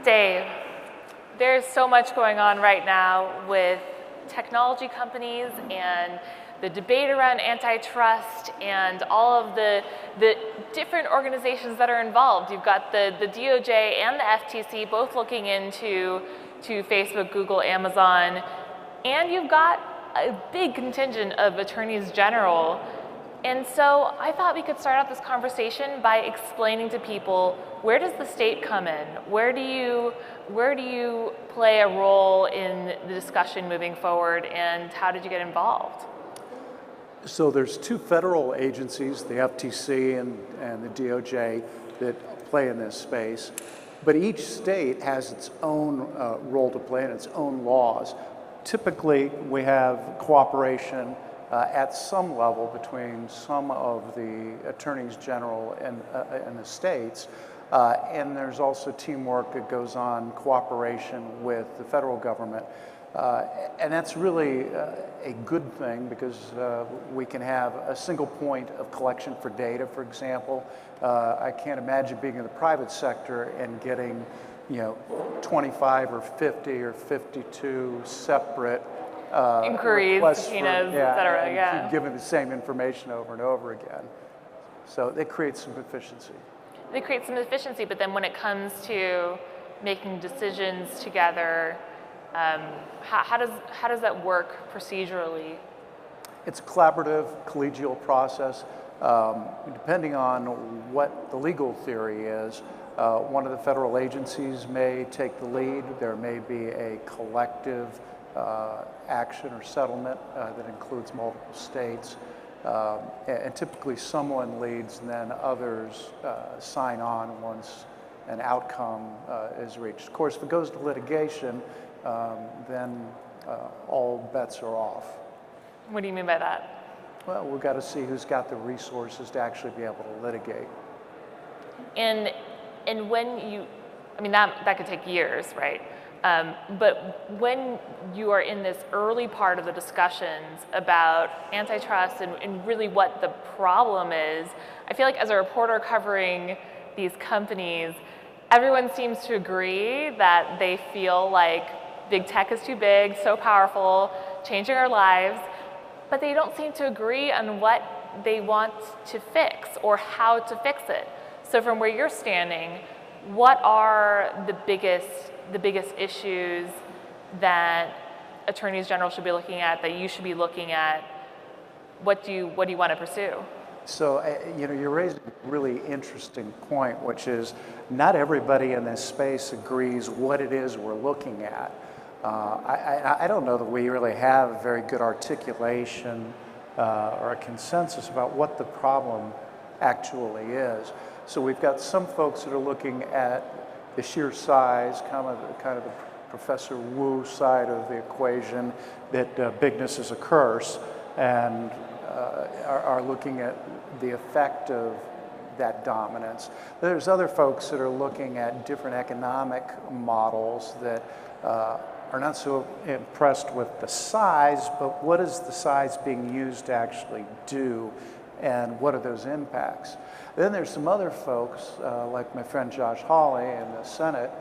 Dave, there's so much going on right now with technology companies and the debate around antitrust and all of the different organizations that are involved. You've got the DOJ and the FTC both looking into Facebook, Google, Amazon, and you've got a big contingent of attorneys general. And so I thought we could start out this conversation by explaining to people, where does the state come in? Where do you play a role in the discussion moving forward, and how did you get involved? So there's two federal agencies, the FTC and the DOJ, that play in this space. But each state has its own role to play and its own laws. Typically, we have cooperation at some level between some of the attorneys general in the states. And there's also teamwork that goes on, cooperation with the federal government. And that's really a good thing, because we can have a single point of collection for data, for example. I can't imagine being in the private sector and getting 25 or 50 or 52 separate inquiries, subpoenas, et cetera, yeah. Keep giving the same information over and over again. So it creates some efficiency. They create some efficiency, but then when it comes to making decisions together, how does that work procedurally? It's a collaborative, collegial process. Depending on what the legal theory is, one of the federal agencies may take the lead. There may be a collective action or settlement that includes multiple states. And typically someone leads and then others sign on once an outcome is reached. Of course, if it goes to litigation, then all bets are off. What do you mean by that? Well, we've got to see who's got the resources to actually be able to litigate. And when that could take years, right? But when you are in this early part of the discussions about antitrust and really what the problem is, I feel like as a reporter covering these companies, everyone seems to agree that they feel like big tech is too big, so powerful, changing our lives, but they don't seem to agree on what they want to fix or how to fix it. So from where you're standing, what are the biggest issues that attorneys general should be looking at, that you should be looking at? What do you want to pursue? So, you're raising a really interesting point, which is not everybody in this space agrees what it is we're looking at. I don't know that we really have a very good articulation or a consensus about what the problem actually is. So we've got some folks that are looking at the sheer size, kind of the Professor Wu side of the equation, that bigness is a curse, and are looking at the effect of that dominance. There's other folks that are looking at different economic models that are not so impressed with the size, but what is the size being used to actually do, and what are those impacts? Then there's some other folks, like my friend Josh Hawley in the Senate,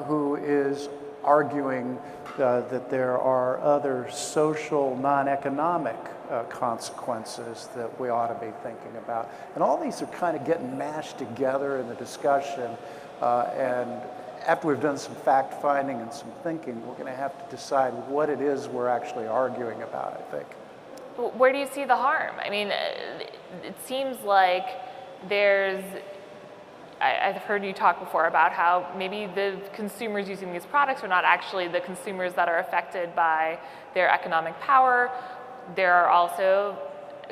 who is arguing that there are other social, non-economic consequences that we ought to be thinking about. And all these are kind of getting mashed together in the discussion, and after we've done some fact-finding and some thinking, we're going to have to decide what it is we're actually arguing about, I think. Where do you see the harm? I mean, it seems like I've heard you talk before about how maybe the consumers using these products are not actually the consumers that are affected by their economic power. There are also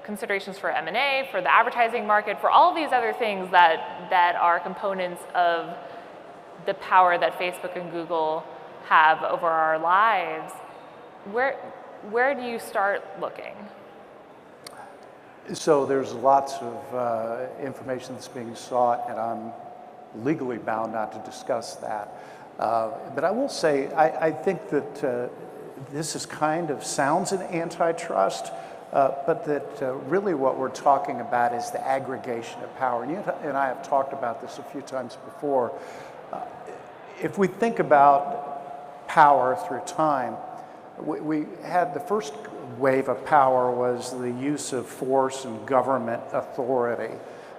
considerations for M&A, for the advertising market, for all of these other things that are components of the power that Facebook and Google have over our lives. Where do you start looking? So there's lots of information that's being sought, and I'm legally bound not to discuss that. But I will say, I think that this is kind of sounds an antitrust, but that really what we're talking about is the aggregation of power. And you and I have talked about this a few times before. if we think about power through time, we had the first wave of power was the use of force and government authority.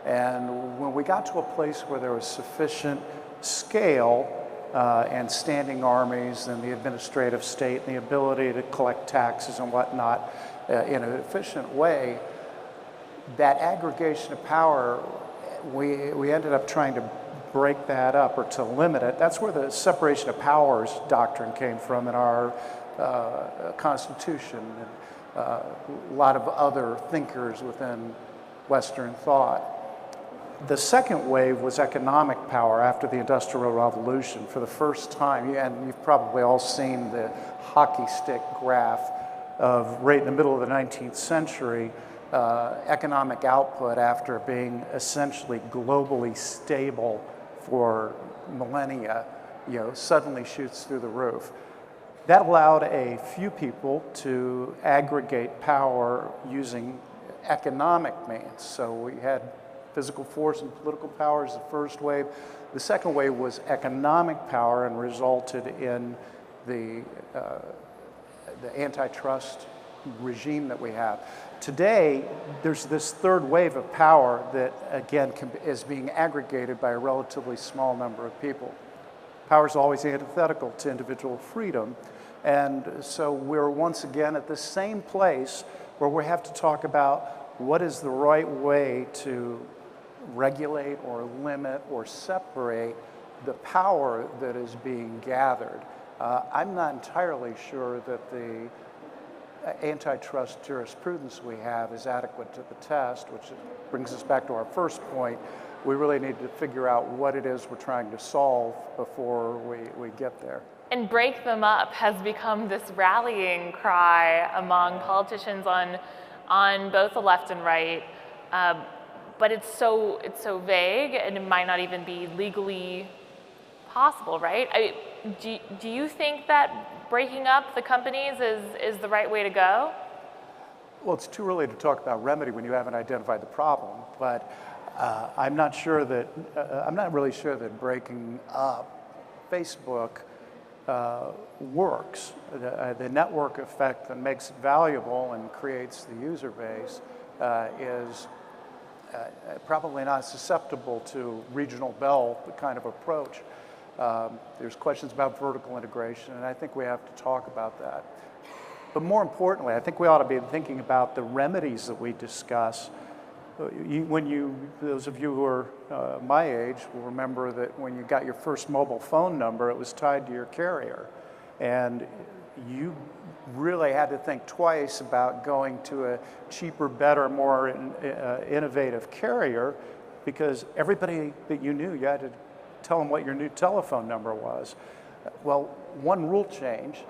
And when we got to a place where there was sufficient scale and standing armies and the administrative state and the ability to collect taxes and whatnot in an efficient way, that aggregation of power, we ended up trying to break that up or to limit it. That's where the separation of powers doctrine came from in our Constitution and a lot of other thinkers within Western thought. The second wave was economic power after the Industrial Revolution. For the first time, and you've probably all seen the hockey stick graph of right in the middle of the 19th century, economic output after being essentially globally stable for millennia, suddenly shoots through the roof. That allowed a few people to aggregate power using economic means. So we had physical force and political power as the first wave. The second wave was economic power and resulted in the antitrust regime that we have. Today, there's this third wave of power that, again, is being aggregated by a relatively small number of people. Power is always antithetical to individual freedom. And so we're once again at the same place where we have to talk about what is the right way to regulate or limit or separate the power that is being gathered. I'm not entirely sure that the antitrust jurisprudence we have is adequate to the test, which brings us back to our first point. We really need to figure out what it is we're trying to solve before we get there. And break them up has become this rallying cry among politicians on both the left and right, but it's so vague, and it might not even be legally possible, right? Do you think that breaking up the companies is the right way to go? Well, it's too early to talk about remedy when you haven't identified the problem, but I'm not really sure that breaking up Facebook works. The network effect that makes it valuable and creates the user base is probably not susceptible to regional bell kind of approach. There's questions about vertical integration, and I think we have to talk about that. But more importantly, I think we ought to be thinking about the remedies that we discuss. Those of you who are my age will remember that when you got your first mobile phone number, it was tied to your carrier. And you really had to think twice about going to a cheaper, better, more innovative carrier, because everybody that you knew, you had to tell them what your new telephone number was. Well, one rule change,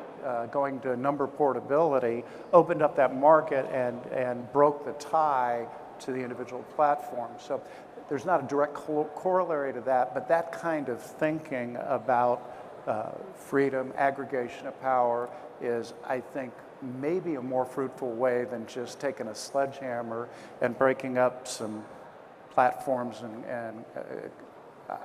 going to number portability, opened up that market and broke the tie to the individual platform. So there's not a direct corollary to that, but that kind of thinking about freedom, aggregation of power is, I think, maybe a more fruitful way than just taking a sledgehammer and breaking up some platforms and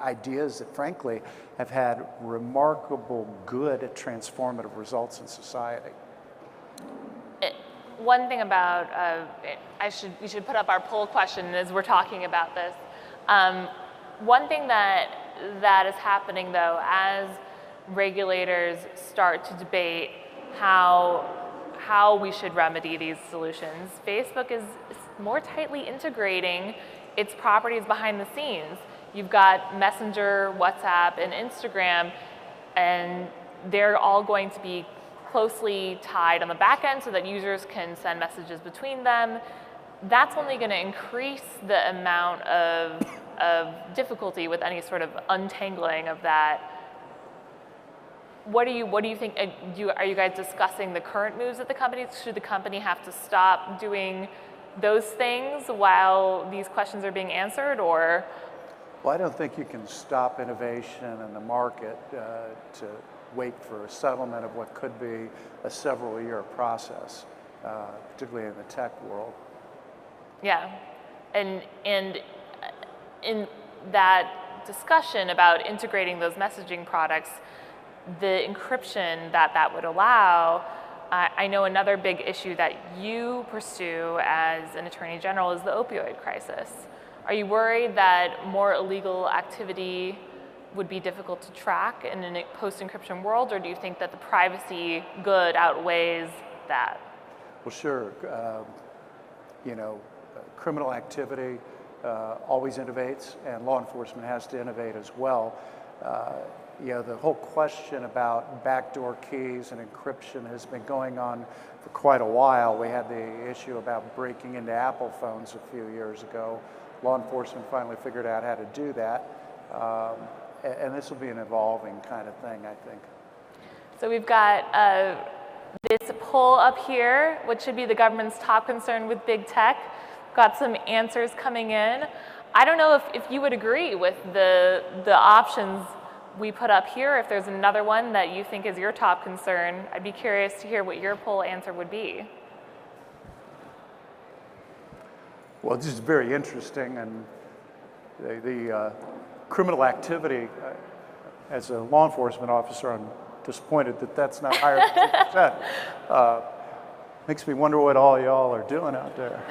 ideas that, frankly, have had remarkable good transformative results in society. One thing about, we should put up our poll question as we're talking about this. One thing that is happening, though, as regulators start to debate how we should remedy these solutions, Facebook is more tightly integrating its properties behind the scenes. You've got Messenger, WhatsApp, and Instagram, and they're all going to be closely tied on the back end so that users can send messages between them. That's only going to increase the amount of difficulty with any sort of untangling of that. What do you think? Are you guys discussing the current moves of the companies? Should the company have to stop doing those things while these questions are being answered, or? Well, I don't think you can stop innovation in the market to wait for a settlement of what could be a several-year process, particularly in the tech world. Yeah, and in that discussion about integrating those messaging products, the encryption that that would allow, I know another big issue that you pursue as an attorney general is the opioid crisis. Are you worried that more illegal activity would be difficult to track in a post-encryption world, or do you think that the privacy good outweighs that? Well, sure. Criminal activity always innovates, and law enforcement has to innovate as well. The whole question about backdoor keys and encryption has been going on for quite a while. We had the issue about breaking into Apple phones a few years ago. Law enforcement finally figured out how to do that. And this will be an evolving kind of thing, I think. So we've got this poll up here, which should be the government's top concern with big tech. Got some answers coming in. I don't know if you would agree with the options we put up here. If there's another one that you think is your top concern, I'd be curious to hear what your poll answer would be. Well, this is very interesting, and the criminal activity, as a law enforcement officer, I'm disappointed that that's not higher than 2%. Makes me wonder what all y'all are doing out there.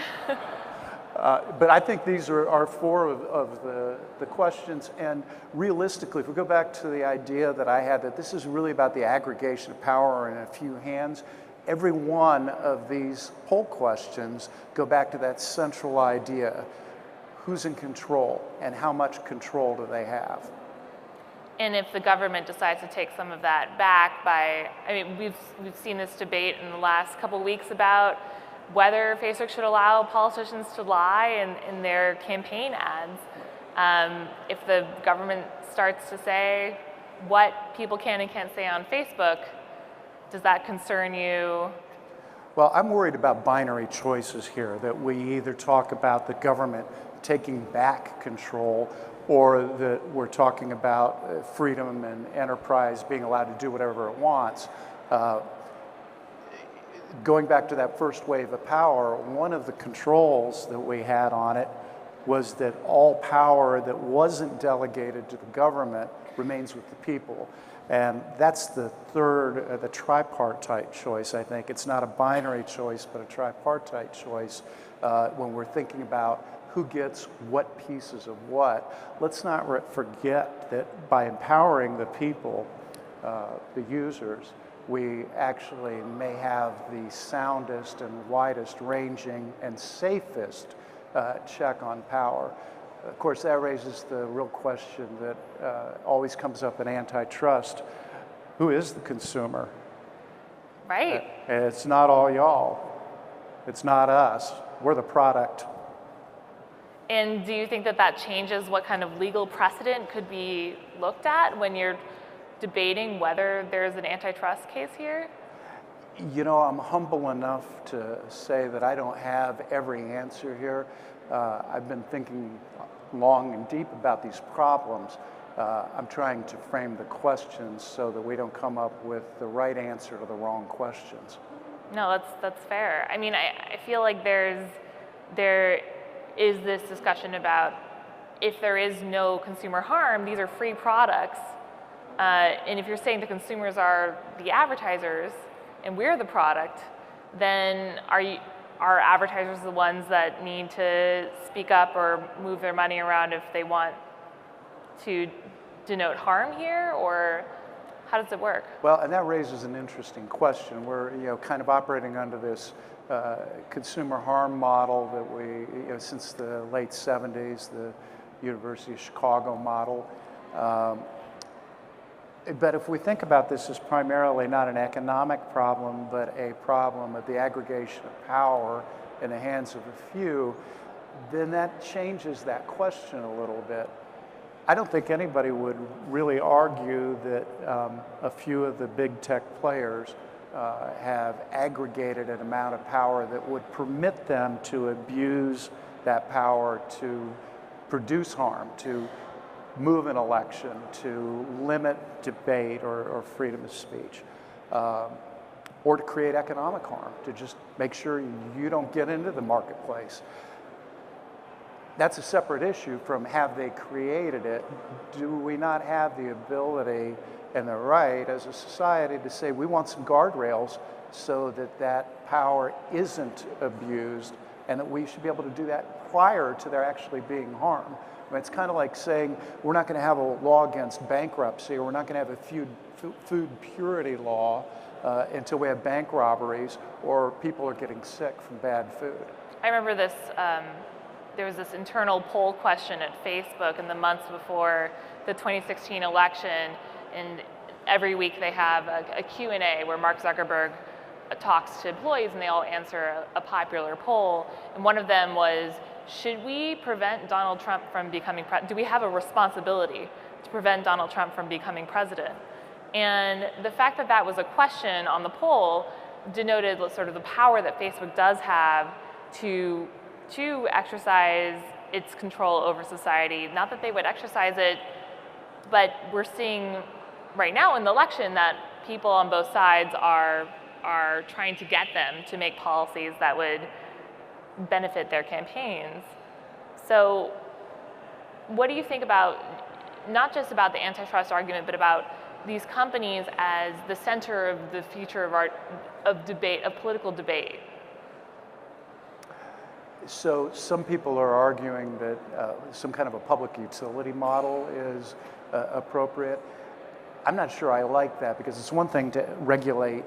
But I think these are four of the questions, and realistically, if we go back to the idea that I had that this is really about the aggregation of power in a few hands, every one of these poll questions go back to that central idea: who's in control and how much control do they have? And if the government decides to take some of that back we've seen this debate in the last couple of weeks about whether Facebook should allow politicians to lie in their campaign ads. If the government starts to say what people can and can't say on Facebook, does that concern you? Well, I'm worried about binary choices here, that we either talk about the government taking back control, or that we're talking about freedom and enterprise being allowed to do whatever it wants. Going back to that first wave of power, one of the controls that we had on it was that all power that wasn't delegated to the government remains with the people. And that's the third, the tripartite choice, I think. It's not a binary choice, but a tripartite choice when we're thinking about who gets what pieces of what. Let's not forget that by empowering the people, the users, we actually may have the soundest and widest ranging and safest check on power. Of course, that raises the real question that always comes up in antitrust: who is the consumer? Right. It's not all y'all. It's not us. We're the product. And do you think that changes what kind of legal precedent could be looked at when you're debating whether there's an antitrust case here? I'm humble enough to say that I don't have every answer here. I've been thinking long and deep about these problems. I'm trying to frame the questions so that we don't come up with the right answer to the wrong questions. No, that's fair. I feel like there is this discussion about if there is no consumer harm, these are free products. And if you're saying the consumers are the advertisers and we're the product, then are advertisers the ones that need to speak up or move their money around if they want to denote harm here, or how does it work? Well, and that raises an interesting question. We're kind of operating under this consumer harm model that we, since the late 70s, the University of Chicago model. But if we think about this as primarily not an economic problem, but a problem of the aggregation of power in the hands of a few, then that changes that question a little bit. I don't think anybody would really argue that a few of the big tech players have aggregated an amount of power that would permit them to abuse that power to produce harm, to move an election, to limit debate or freedom of speech, or to create economic harm, to just make sure you don't get into the marketplace. that's a separate issue from have they created it. Do we not have the ability and the right as a society to say we want some guardrails so that that power isn't abused and that we should be able to do that prior to there actually being harm? I mean, it's kind of like saying we're not going to have a law against bankruptcy, or we're not going to have a food purity law until we have bank robberies or people are getting sick from bad food. I remember this, there was this internal poll question at Facebook in the months before the 2016 election, and every week they have a Q&A where Mark Zuckerberg talks to employees and they all answer a popular poll, and one of them was, should we prevent Donald Trump from becoming president? Do we have a responsibility to prevent Donald Trump from becoming president? And the fact that that was a question on the poll denoted sort of the power that Facebook does have to exercise its control over society. Not that they would exercise it, but we're seeing right now in the election that people on both sides are trying to get them to make policies that would benefit their campaigns. So what do you think about, not just about the antitrust argument, but about these companies as the center of the future of debate, of political debate? So some people are arguing that some kind of a public utility model is appropriate. I'm not sure I like that, because it's one thing to regulate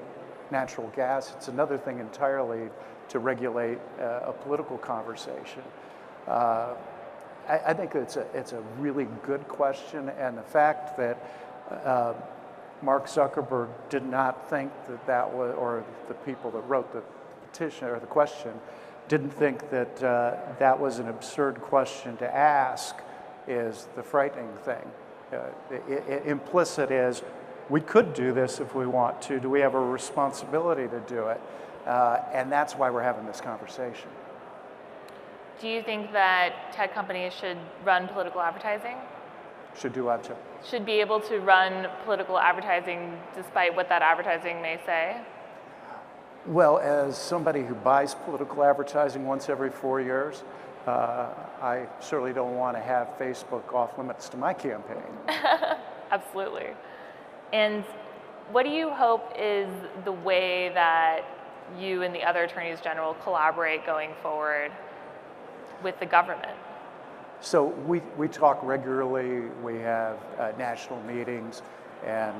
natural gas, it's another thing entirely to regulate a political conversation. I think it's a really good question, and the fact that Mark Zuckerberg did not think that was, or the people that wrote the petition or the question didn't think that that was an absurd question to ask is the frightening thing. Implicit is, we could do this if we want to. Do we have a responsibility to do it? And that's why we're having this conversation. Do you think that tech companies should run political advertising? Should do what? Should be able to run political advertising despite what that advertising may say? Well, as somebody who buys political advertising once every 4 years, I certainly don't want to have Facebook off limits to my campaign. Absolutely. And what do you hope is the way that you and the other attorneys general collaborate going forward with the government? So we talk regularly, we have national meetings, and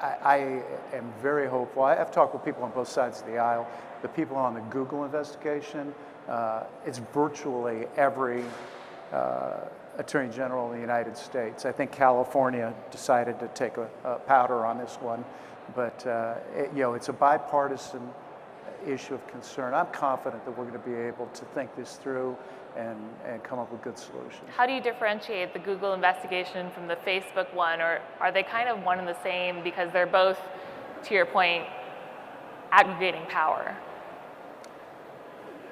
I am very hopeful. I've talked with people on both sides of the aisle. The people on the Google investigation, it's virtually every Attorney General in the United States. I think California decided to take a powder on this one, but it's a bipartisan issue of concern. I'm confident that we're going to be able to think this through and come up with good solutions. How do you differentiate the Google investigation from the Facebook one, or are they kind of one and the same because they're both, to your point, aggregating power?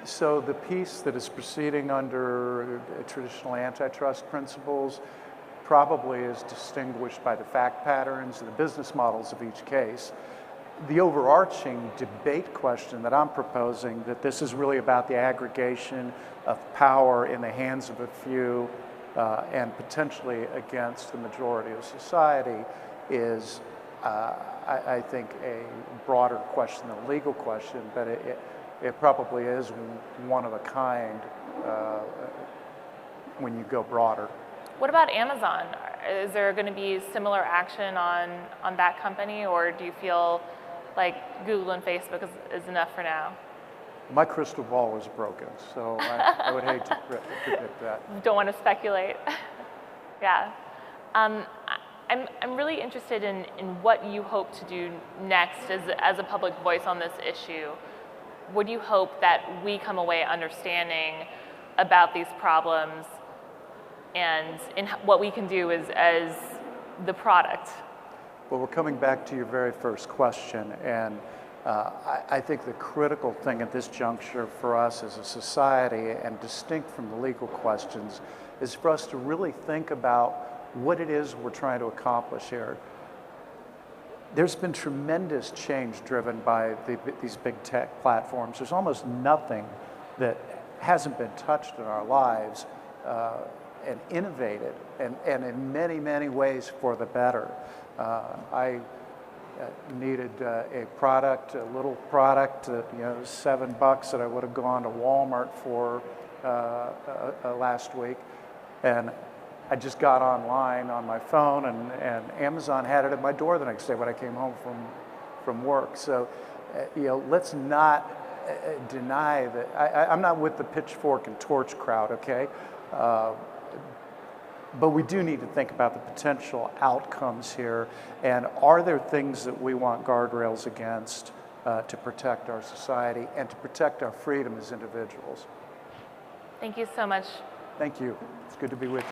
So the piece that is proceeding under traditional antitrust principles probably is distinguished by the fact patterns and the business models of each case. The overarching debate question that I'm proposing, that this is really about the aggregation of power in the hands of a few and potentially against the majority of society, is, I think, a broader question than a legal question, but it probably is one of a kind when you go broader. What about Amazon? Is there going to be similar action on that company, or do you feel like Google and Facebook is enough for now? My crystal ball is broken, so I would hate to predict that. Don't want to speculate. Yeah. I'm really interested in what you hope to do next as a public voice on this issue. What do you hope that we come away understanding about these problems and in what we can do as the product? Well, we're coming back to your very first question, and I think the critical thing at this juncture for us as a society, and distinct from the legal questions, is for us to really think about what it is we're trying to accomplish here. There's been tremendous change driven by these big tech platforms. There's almost nothing that hasn't been touched in our lives and innovated, and in many, many ways for the better. I needed a product, a little product, $7 that I would have gone to Walmart for last week, and I just got online on my phone, and Amazon had it at my door the next day when I came home from work. So, let's not deny that. I'm not with the pitchfork and torch crowd, okay? But we do need to think about the potential outcomes here, and are there things that we want guardrails against to protect our society and to protect our freedom as individuals? Thank you so much. Thank you. It's good to be with you.